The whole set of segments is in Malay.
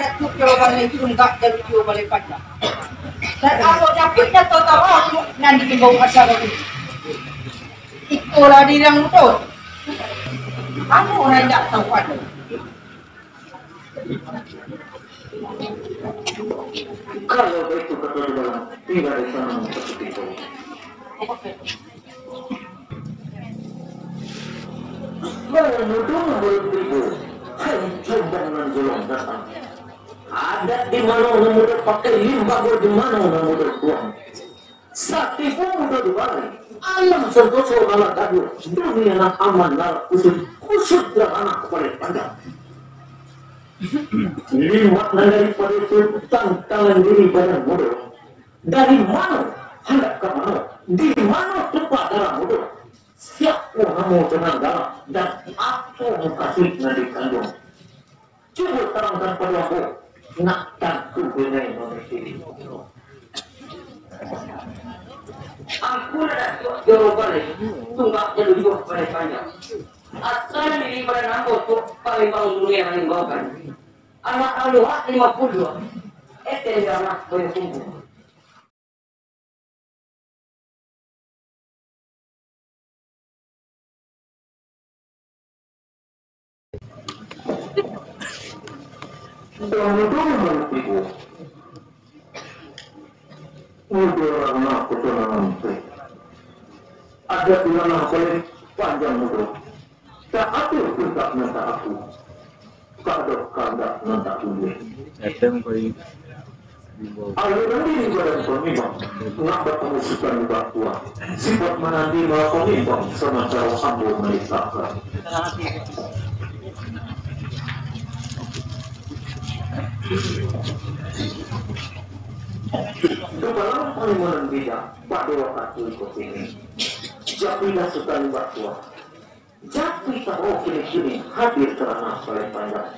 ada tu jawaban itu enggak dari jawaban pada. Dan aku dapat tahu aku nanti di bawah acara itu. Itulah dia yang betul. Kamu orang tak tahu ada. Kalau begitu kata dalam tidak ada sana seperti itu. Menuduh beribu, hancur dengan golong datang. Ada di mana orang muda pakai limba di mana orang muda buang. Sakti pun muda dibalik. Alam sentosa ala tadu. Dunia nak aman lah kusut anak paling panjang. Limat daripada itu tantangan diri badan muda. Dari mana hendak ke mana? Di mana tempat darah muda? Siapa kamu dengan darah dan apa yang kasih nanti kandung? Cuba terangkan pada aku. Nak takut dengan manusia. Aku nak jawapan ini. Tunggak jadi juga pada panjang. Asal diri pada nampak tu paling bangun dunia yang meninggalkan. Anak aluhat 52. Itu yang nak bertumbuh. Dan itu menurutku udah anak keturunan ada ulama paling panjang muda tak ada tak nanti aku tak ada kandak nanti aku aliran ini badan pemimpin ngapa pengusutan di bawah sifat menanti bahwa pemimpin sama cara ambil menisahkan. Dalam penerimaan bidang pada waktu ikut ini, Japilah suka libat tua. Japi tahu kini hadir kerana paling panjang.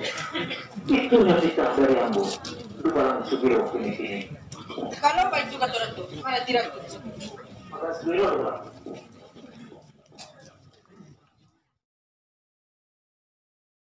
Itu yang kita dari ambu. Dalam sugiro kini. Kalau baik juga tu, mana tidak tu. Maka sugiro